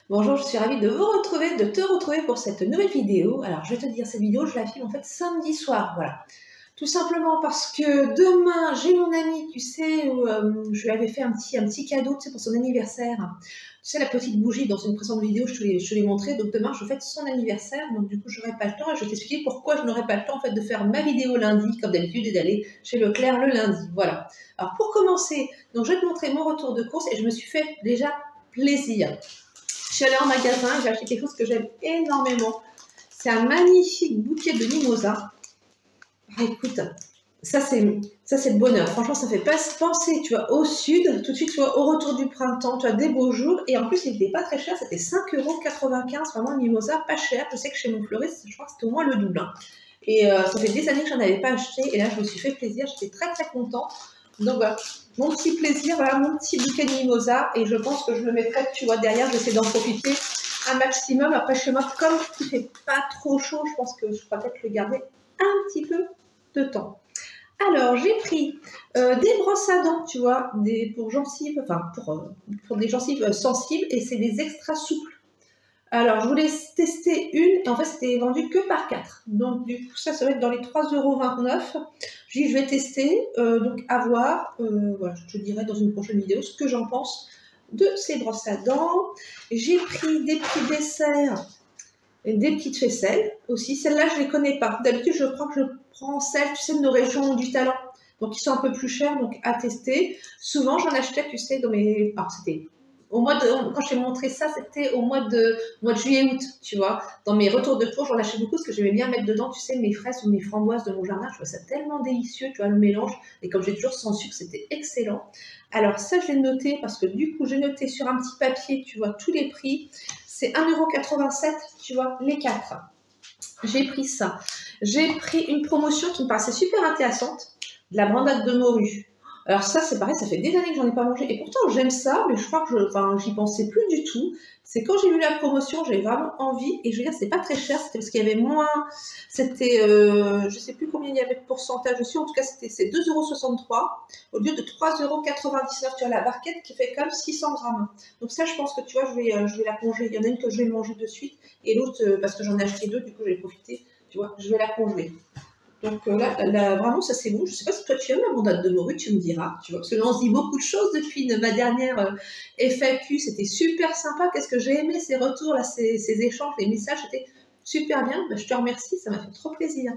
Bonjour, je suis ravie de vous retrouver, de te retrouver pour cette nouvelle vidéo. Alors, je vais te dire, cette vidéo, je la filme en fait samedi soir, voilà. Tout simplement parce que demain, j'ai mon amie, tu sais, où, je lui avais fait un petit cadeau, tu sais, pour son anniversaire. Tu sais, la petite bougie dans une précédente vidéo, je te l'ai montré. Donc demain, je fête son anniversaire, donc du coup, je n'aurai pas le temps. Et je vais t'expliquer pourquoi je n'aurai pas le temps, en fait, de faire ma vidéo lundi, comme d'habitude, et d'aller chez Leclerc le lundi. Voilà. Alors, pour commencer, donc je vais te montrer mon retour de course et je me suis fait déjà plaisir. Je suis allée en magasin et j'ai acheté quelque chose que j'aime énormément. C'est un magnifique bouquet de mimosa. Ah, écoute, ça c'est le bonheur. Franchement, ça fait penser, tu vois, au sud, tout de suite, tu vois, au retour du printemps, tu as des beaux jours. Et en plus, il n'était pas très cher, c'était 5,95 €, vraiment le mimosa, pas cher. Je sais que chez mon fleuriste, je crois que c'était au moins le double. Et ça fait des années que je n'en avais pas acheté. Et là, je me suis fait plaisir, j'étais très très contente. Donc voilà, mon petit plaisir, voilà, mon petit bouquet de mimosa. Et je pense que je le mettrai, tu vois, derrière, j'essaie d'en profiter un maximum. Après, chez moi, comme il ne fait pas trop chaud, je pense que je pourrais peut-être le garder un petit peu de temps. Alors, j'ai pris des brosses à dents, tu vois, pour gencives, enfin, pour des gencives sensibles, et c'est des extra souples. Alors, je voulais tester une, et en fait, c'était vendu que par 4. Donc, du coup, ça va être dans les 3,29 €. J'ai dit, je vais tester, donc à voir. Voilà, je te dirai dans une prochaine vidéo ce que j'en pense de ces brosses à dents. J'ai pris des petits desserts, et des petites faisselles aussi. Celles-là, je ne les connais pas. D'habitude, je crois que je prends celles, tu sais, de nos régions du Talent. Donc, ils sont un peu plus chers, donc à tester. Souvent, j'en achetais, tu sais, dans mes... Alors, c'était... Au mois de, quand je t'ai montré ça, c'était au mois de juillet-août, tu vois. Dans mes retours de cours, j'en achetais beaucoup parce que j'aimais bien mettre dedans, tu sais, mes fraises ou mes framboises de mon jardin. Je trouvais ça tellement délicieux, tu vois, le mélange. Et comme j'ai toujours sans sucre, c'était excellent. Alors ça, je l'ai noté parce que du coup, j'ai noté sur un petit papier, tu vois, tous les prix. C'est 1,87 €, tu vois, les 4. J'ai pris ça. J'ai pris une promotion qui me paraissait super intéressante, de la brandade de morue. Alors ça, c'est pareil, ça fait des années que j'en ai pas mangé. Et pourtant, j'aime ça, mais je crois que j'y pensais plus du tout. C'est quand j'ai vu la promotion, j'avais vraiment envie. Et je veux dire, c'est pas très cher, c'était parce qu'il y avait moins... C'était, je sais plus combien il y avait de pourcentage dessus. En tout cas, c'est 2,63 € au lieu de 3,99 € sur la barquette qui fait quand même 600 grammes. Donc ça, je pense que tu vois, je vais la congeler. Il y en a une que je vais manger de suite et l'autre, parce que j'en ai acheté deux, du coup, j'ai profité. Tu vois, je vais la congeler. Donc là, vraiment, ça c'est bon. Je ne sais pas si toi tu aimes la brandade de morue, tu me diras. Tu vois, parce que là, on se dit beaucoup de choses depuis ma dernière FAQ. C'était super sympa. Qu'est-ce que j'ai aimé ces retours, là, ces échanges, les messages. C'était super bien. Ben, je te remercie, ça m'a fait trop plaisir.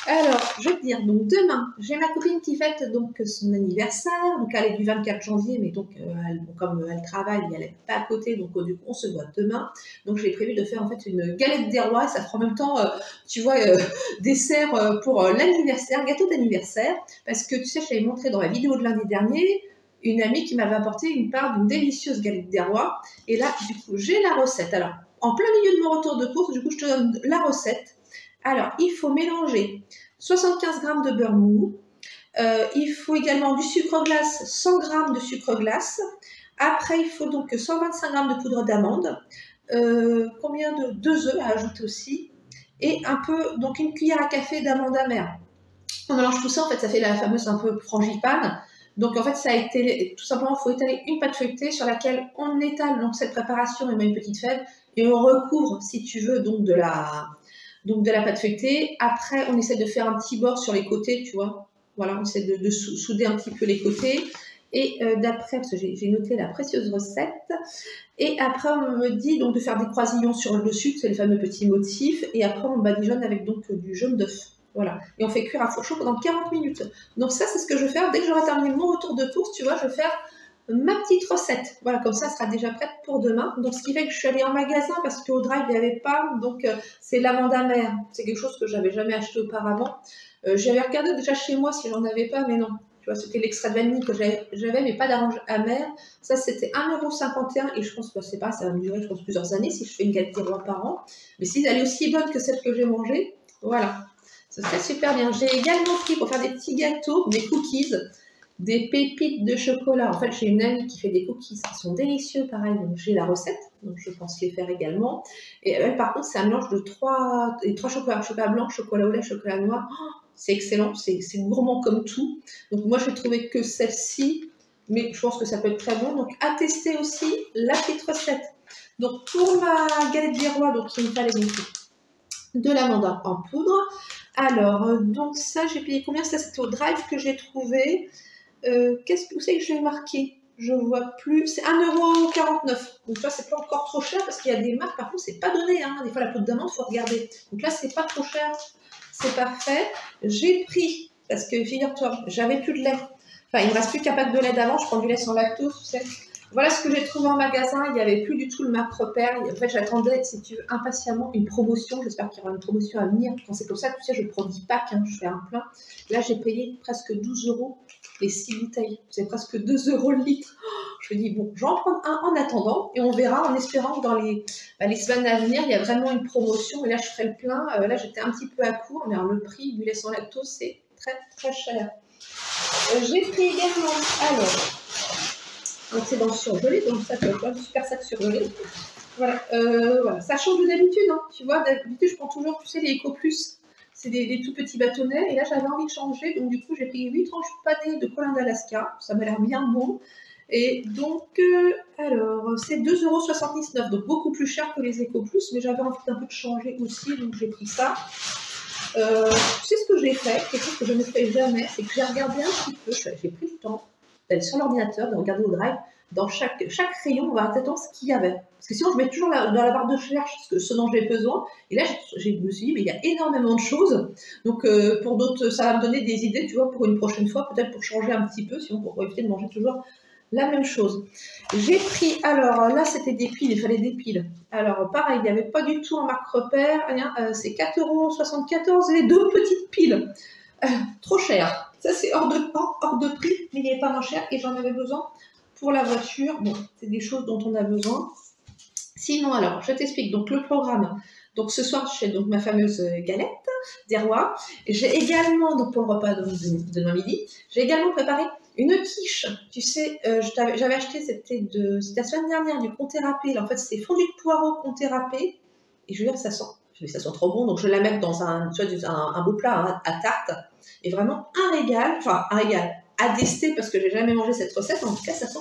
Alors, je vais te dire, donc demain, j'ai ma copine qui fête donc son anniversaire. Donc elle est du 24 janvier, mais donc comme elle travaille, elle n'est pas à côté, donc du coup on se voit demain. Donc j'ai prévu de faire en fait une galette des rois. Ça fera en même temps, tu vois, dessert pour l'anniversaire, gâteau d'anniversaire. Parce que tu sais, je t'avais montré dans la vidéo de lundi dernier, une amie qui m'avait apporté une part d'une délicieuse galette des rois. Et là, du coup, j'ai la recette. Alors, en plein milieu de mon retour de course, du coup, je te donne la recette. Alors, il faut mélanger 75 g de beurre mou. Il faut également du sucre glace, 100 g de sucre glace. Après, il faut donc 125 g de poudre d'amande. Combien de 2 œufs à ajouter aussi. Et un peu, donc une cuillère à café d'amande amère. On mélange tout ça, en fait, ça fait la fameuse un peu frangipane. Donc, en fait, ça a été, tout simplement, il faut étaler une pâte feuilletée sur laquelle on étale donc cette préparation et met une petite fève et on recouvre, si tu veux, donc de la pâte feuilletée. Après, on essaie de faire un petit bord sur les côtés, tu vois. Voilà, on essaie de souder un petit peu les côtés. Et d'après, parce que j'ai noté la précieuse recette. Et après, on me dit donc de faire des croisillons sur le dessus, c'est les fameux petits motifs. Et après, on badigeonne avec donc du jaune d'œuf. Voilà. Et on fait cuire à four chaud pendant 40 minutes. Donc ça, c'est ce que je vais faire. Dès que j'aurai terminé mon retour de course, tu vois, je vais faire ma petite recette. Voilà, comme ça, elle sera déjà prête pour demain. Donc, ce qui fait que je suis allée en magasin parce qu'au drive, il n'y avait pas. Donc, c'est l'amande amère. C'est quelque chose que je n'avais jamais acheté auparavant. J'avais regardé déjà chez moi si j'en avais pas, mais non. Tu vois, c'était l'extrait de vanille que j'avais, mais pas d'orange amère. Ça, c'était 1,51 € et je pense que c'est pas, ça va me durer, je pense, plusieurs années si je fais une galette des rois par an. Mais si elle est aussi bonne que celle que j'ai mangée, voilà. Ça serait super bien. J'ai également pris pour faire des petits gâteaux, des cookies, des pépites de chocolat. En fait, j'ai une amie qui fait des cookies qui sont délicieux, pareil, donc j'ai la recette, donc je pense les faire également. Et elle, par contre, c'est un mélange de trois chocolats, chocolat blanc, chocolat au lait, chocolat noir. Oh, c'est excellent, c'est gourmand comme tout. Donc moi, je n'ai trouvé que celle-ci, mais je pense que ça peut être très bon. Donc à tester aussi la petite recette. Donc pour ma galette des rois, donc il me fallait donc de l'amande en poudre. Alors, donc ça, j'ai payé combien? Ça, c'était au Drive que j'ai trouvé. Qu'est-ce que c'est que je l'ai marqué? Je vois plus. C'est 1,49 €. Donc là, c'est pas encore trop cher parce qu'il y a des marques, par contre, c'est pas donné. Hein. Des fois, la poudre d'amande, il faut regarder. Donc là, c'est pas trop cher. C'est parfait. J'ai pris, parce que figure-toi, j'avais plus de lait. Enfin, il me reste plus qu'un pack de lait d'avant. Je prends du lait sans lactose, tu sais. Voilà ce que j'ai trouvé en magasin. Il n'y avait plus du tout le marque repère. En fait, j'attendais, si tu veux, impatiemment une promotion. J'espère qu'il y aura une promotion à venir. Quand c'est comme ça, tu sais, je prends 10 packs. Hein, je fais un plein. Là, j'ai payé presque 12 € les 6 bouteilles. C'est presque 2 € le litre. Je me dis, bon, j'en prends un en attendant. Et on verra en espérant que dans les semaines à venir, il y a vraiment une promotion. Et là, je ferai le plein. Là, j'étais un petit peu à court. Mais alors, le prix du lait sans lactose, c'est très, très cher. J'ai pris également, alors, donc c'est dans le surgelé, donc ça tu vois, super sac surgelé. Voilà, voilà, ça change de d'habitude, hein. Tu vois, d'habitude je prends toujours, tu sais, les Eco Plus, c'est des tout petits bâtonnets, et là j'avais envie de changer, donc du coup j'ai pris 8 tranches panées de colin d'Alaska, ça m'a l'air bien bon, et donc, alors, c'est 2,79 €, donc beaucoup plus cher que les Eco Plus, mais j'avais envie d'un peu de changer aussi, donc j'ai pris ça. Tu sais ce que j'ai fait, quelque chose que je ne fais jamais, c'est que j'ai regardé un petit peu, j'ai pris le temps d'aller sur l'ordinateur, de regarder au Drive, dans chaque rayon, on va attendre ce qu'il y avait. Parce que sinon, je mets toujours dans la barre de recherche ce dont j'ai besoin. Et là, je me suis dit, mais il y a énormément de choses. Donc, pour d'autres, ça va me donner des idées, tu vois, pour une prochaine fois, peut-être pour changer un petit peu, sinon pour éviter de manger toujours la même chose. J'ai pris, alors là, c'était des piles, il fallait des piles. Alors, pareil, il n'y avait pas du tout en marque repère, rien, c'est 4,74 € les 2 petites piles. Trop cher. Ça, c'est hors de prix, mais il n'est pas moins cher et j'en avais besoin pour la voiture. Bon, c'est des choses dont on a besoin. Sinon, alors, je t'explique. Donc, le programme. Donc, ce soir, je fais donc ma fameuse galette des rois. J'ai également, donc pour le repas de demain midi, j'ai également préparé une quiche. Tu sais, j'avais acheté, c'était la semaine dernière, du comté râpé. En fait, c'est fondu de poireaux comté râpé. Et je veux dire, ça sent trop bon. Donc, je vais la mettre dans un beau plat hein, à tarte. Et vraiment un régal, enfin un régal à tester parce que j'ai jamais mangé cette recette. En tout cas, ça sent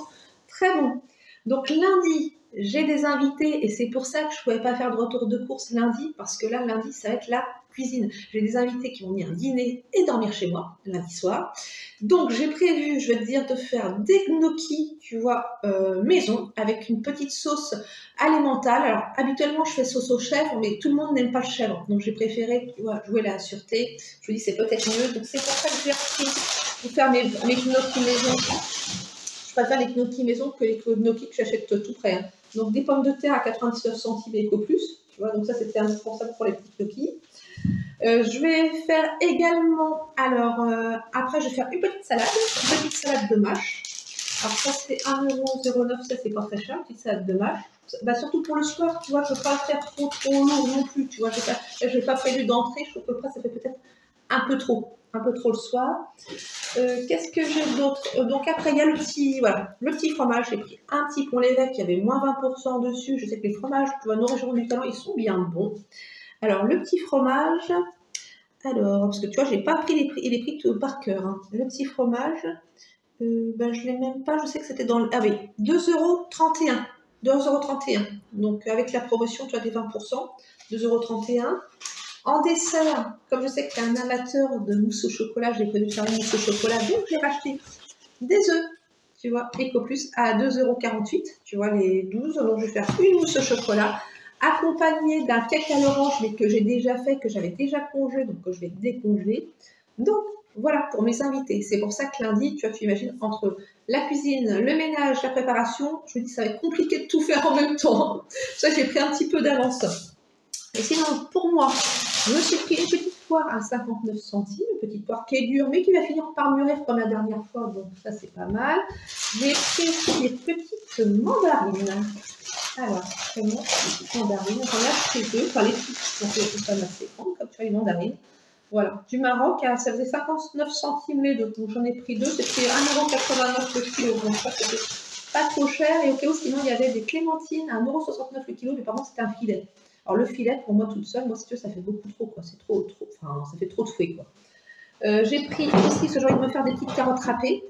très bon. Donc, lundi, j'ai des invités et c'est pour ça que je ne pouvais pas faire de retour de course lundi parce que là, lundi, ça va être la cuisine. J'ai des invités qui vont venir dîner et dormir chez moi lundi soir. Donc, j'ai prévu, je vais te dire, de faire des gnocchis, tu vois, maison avec une petite sauce alimentale. Alors, habituellement, je fais sauce au chèvre, mais tout le monde n'aime pas le chèvre. Donc, j'ai préféré, tu vois, jouer la sûreté. Je me dis, c'est peut-être mieux. Donc, c'est pour ça que j'ai repris pour faire mes gnocchis maison. Je préfère les gnocchis maison que les gnocchis que j'achète tout près. Hein. Donc, des pommes de terre à 99 centimes Eco Plus. Tu vois, donc ça, c'était indispensable pour les petits gnocchis. Je vais faire également, alors, après, je vais faire une petite salade de mâche. Alors, ça, c'est 1,09 €, ça, c'est pas très cher, une petite salade de mâche. Bah, surtout pour le soir, tu vois, je ne peux pas le faire trop lourd non plus, tu vois. Je n'ai pas prévu d'entrée, je trouve que ça fait peut-être un peu trop le soir. Qu'est-ce que j'ai d'autre? Donc après, il y a le petit fromage. J'ai pris un petit pont l'évêque qui avait moins 20% dessus. Je sais que les fromages, tu vois, nos régions du talent, ils sont bien bons. Alors, le petit fromage, alors, parce que tu vois, j'ai pas pris les prix par cœur. Hein. Le petit fromage, ben, je l'ai même pas, je sais que c'était dans le... Ah oui, 2,31 €. 2,31 €. Donc, avec la promotion, tu as des 20%, 2,31 €. En dessert, comme je sais que tu es un amateur de mousse au chocolat, j'ai prévu de faire une mousse au chocolat, donc j'ai racheté des œufs, tu vois, Eco Plus à 2,48 €, tu vois, les 12. Donc, je vais faire une mousse au chocolat accompagnée d'un cake à l'orange, mais que j'ai déjà fait, que j'avais déjà congelé, donc que je vais décongeler. Donc, voilà pour mes invités. C'est pour ça que lundi, tu vois, tu imagines, entre la cuisine, le ménage, la préparation, je me dis ça va être compliqué de tout faire en même temps. Ça, j'ai pris un petit peu d'avance. Et sinon, pour moi, je me suis pris une petite poire à 59 centimes, une petite poire qui est dure, mais qui va finir par mûrir comme la dernière fois, donc ça, c'est pas mal. J'ai pris des petites mandarines. Alors, comment les petites mandarines, j'en ai acheté deux, enfin les petites, donc c'est pas assez grande, comme tu vois, les mandarines. Voilà, du Maroc, ça faisait 59 centimes les deux, donc j'en ai pris deux, c'était 1,89 € le kilo, donc ça, c'était pas trop cher, et au cas où, sinon, il y avait des clémentines à 1,69 € le kilo, mais par contre, c'était un filet. Alors, le filet, pour moi, toute seule, moi, si tu veux, ça fait beaucoup trop, quoi. C'est trop, enfin, ça fait trop de fouet, quoi. J'ai pris aussi, ce que j'ai envie de me faire des petites carottes râpées.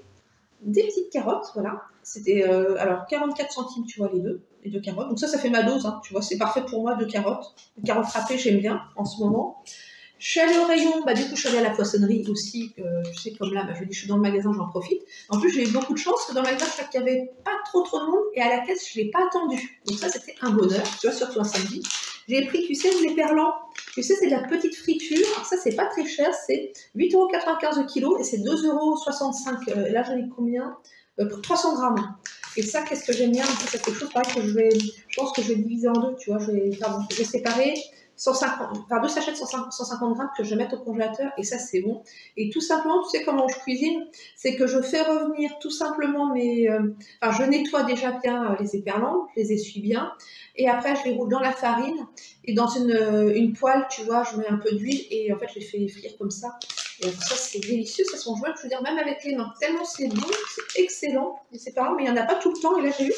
Des petites carottes, voilà. C'était, alors, 44 centimes, tu vois, les deux. et 2 carottes. Donc ça fait ma dose, hein, tu vois, c'est parfait pour moi, 2 carottes. Les carottes râpées, j'aime bien en ce moment. Je suis allée au rayon, du coup je suis allée à la poissonnerie aussi, tu sais comme là, je dis je suis dans le magasin, j'en profite. En plus j'ai eu beaucoup de chance, que dans le magasin je crois qu'il n'y avait pas trop de monde, et à la caisse je ne l'ai pas attendu. Donc ça c'était un bonheur, tu vois, surtout un samedi. J'ai pris, tu sais, les perlants, tu sais c'est de la petite friture, alors ça c'est pas très cher, c'est 8,95 € le kilo, et c'est 2,65 €, là j'en ai combien pour 300 grammes. Et ça, qu'est-ce que j'aime bien, c'est quelque chose pareil que je pense que je vais diviser en deux, tu vois, je vais séparer 150, enfin 2 sachets de 150 grammes que je vais mettre au congélateur, et ça c'est bon. Et tout simplement, tu sais comment je cuisine, c'est que je fais revenir tout simplement je nettoie déjà bien les éperlants, je les essuie bien, et après je les roule dans la farine, et dans une poêle, tu vois, je mets un peu d'huile, et en fait je les fais frire comme ça. Et ça c'est délicieux, ça sont jouables, je veux dire, même avec les mains, tellement c'est bon, c'est excellent, les éperlants, mais il n'y en a pas tout le temps, et là j'ai vu,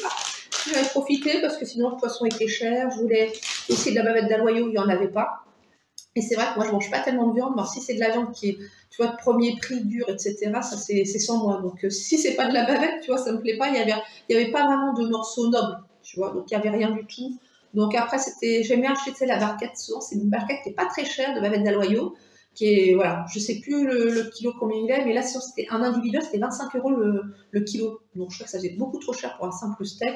j'avais profité parce que sinon le poisson était cher, je voulais aussi de la bavette d'aloyau, il n'y en avait pas. Et c'est vrai que moi je mange pas tellement de viande, mais si c'est de la viande qui est, tu vois, de premier prix, dure, etc., ça c'est sans moi. Donc si c'est pas de la bavette, tu vois, ça me plaît pas, il y avait pas vraiment de morceaux nobles, tu vois, donc il y avait rien du tout. Donc après j'aime bien acheter, tu sais, la barquette, souvent c'est une barquette qui est pas très chère de bavette d'aloyau, qui est, voilà, je sais plus le kilo combien il est, mais là c'était un individuel, c'était 25 € le kilo. Donc je crois que ça faisait beaucoup trop cher pour un simple steak.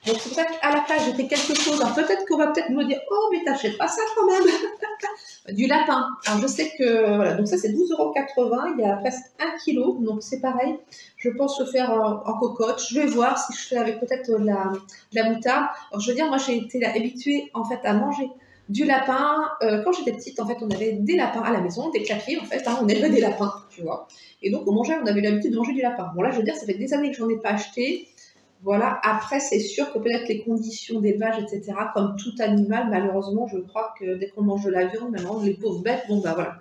Donc c'est pour ça qu'à la place j'ai fait quelque chose. Alors peut-être qu'on va peut-être me dire, oh mais t'achètes pas ça quand même. Du lapin. Alors je sais que voilà, donc ça c'est 12,80 €, il y a presque 1 kilo, donc c'est pareil. Je pense le faire en cocotte. Je vais voir si je fais avec peut-être de la moutarde. Alors je veux dire, moi j'ai été habituée en fait à manger du lapin. Quand j'étais petite, en fait, on avait des lapins à la maison, des clapiers, en fait, on élevait des lapins, tu vois. Et donc on avait l'habitude de manger du lapin. Bon là, je veux dire, ça fait des années que j'en ai pas acheté. Voilà, après, c'est sûr que peut-être les conditions d'élevage, etc., comme tout animal, malheureusement, je crois que dès qu'on mange de la viande, maintenant, les pauvres bêtes, bon, bah voilà,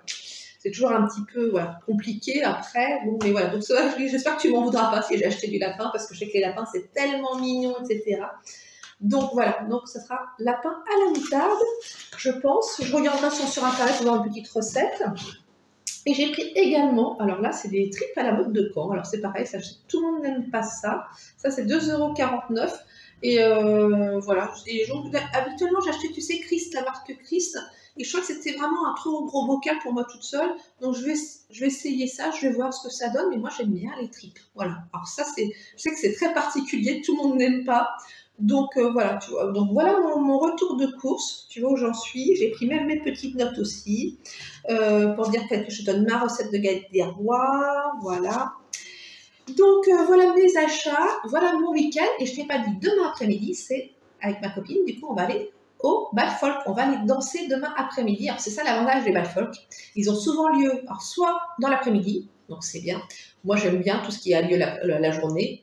c'est toujours un petit peu compliqué après. Bon, mais voilà, donc ça, j'espère que tu m'en voudras pas si j'ai acheté du lapin, parce que je sais que les lapins, c'est tellement mignon, etc. Donc voilà, donc ça sera lapin à la moutarde, je pense. Je regarderai sur Internet pour voir une petite recette. Et j'ai pris également, alors là, c'est des tripes à la mode de Caen. Alors c'est pareil, ça, tout le monde n'aime pas ça. Ça, c'est 2,49 €. Et voilà. Et habituellement, j'achetais, tu sais, Christ, la marque Christ. Et je crois que c'était vraiment un trop gros bocal pour moi toute seule. Donc je vais essayer ça, je vais voir ce que ça donne. Mais moi, j'aime bien les tripes. Voilà. Alors ça, je sais que c'est très particulier, tout le monde n'aime pas. Donc voilà, tu vois. Donc voilà mon retour de course, tu vois où j'en suis. J'ai pris même mes petites notes aussi pour dire que je donne ma recette de galette des rois, voilà. Donc voilà mes achats, voilà mon week-end. Et je ne t'ai pas dit, demain après-midi, c'est avec ma copine, du coup on va aller au bal folk, on va aller danser demain après-midi. Alors c'est ça l'avantage des bal folk, ils ont souvent lieu, alors soit dans l'après-midi, donc c'est bien, moi j'aime bien tout ce qui a lieu la journée,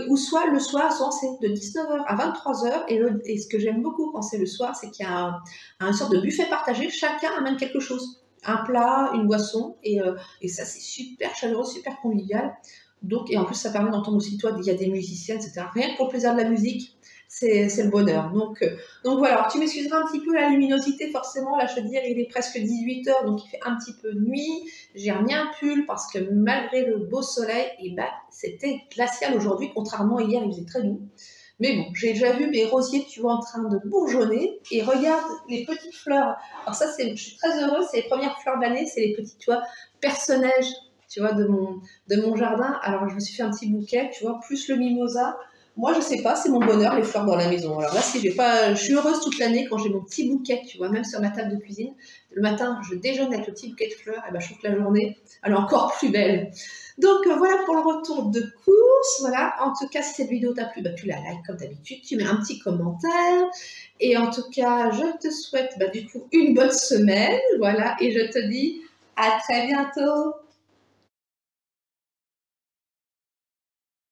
ou soit le soir, souvent c'est de 19 h à 23 h, et ce que j'aime beaucoup quand c'est le soir, c'est qu'il y a une sorte de buffet partagé, chacun amène quelque chose, un plat, une boisson, et ça c'est super chaleureux, super convivial. Donc, et en plus ça permet d'entendre aussi, toi, il y a des musiciens, etc. Rien que pour le plaisir de la musique, c'est le bonheur. Donc voilà, alors, tu m'excuseras un petit peu la luminosité, forcément, là je veux dire, il est presque 18 h, donc il fait un petit peu nuit. J'ai remis un pull parce que malgré le beau soleil, et c'était glacial aujourd'hui, contrairement à hier, il faisait très doux. Mais bon, j'ai déjà vu mes rosiers, tu vois, en train de bourgeonner, et regarde les petites fleurs. Alors ça, je suis très heureuse, c'est les premières fleurs de l'année, c'est les petits, tu vois, personnages, tu vois, de mon jardin. Alors je me suis fait un petit bouquet, tu vois, plus le mimosa. Moi, je sais pas, c'est mon bonheur, les fleurs dans la maison. Alors là, je suis heureuse toute l'année quand j'ai mon petit bouquet, tu vois, même sur ma table de cuisine. Le matin, je déjeune avec le petit bouquet de fleurs, et je trouve que la journée, elle est encore plus belle. Donc voilà pour le retour de course. Voilà, en tout cas, si cette vidéo t'a plu, tu la likes comme d'habitude, tu mets un petit commentaire. Et en tout cas, je te souhaite du coup une bonne semaine. Voilà, et je te dis à très bientôt.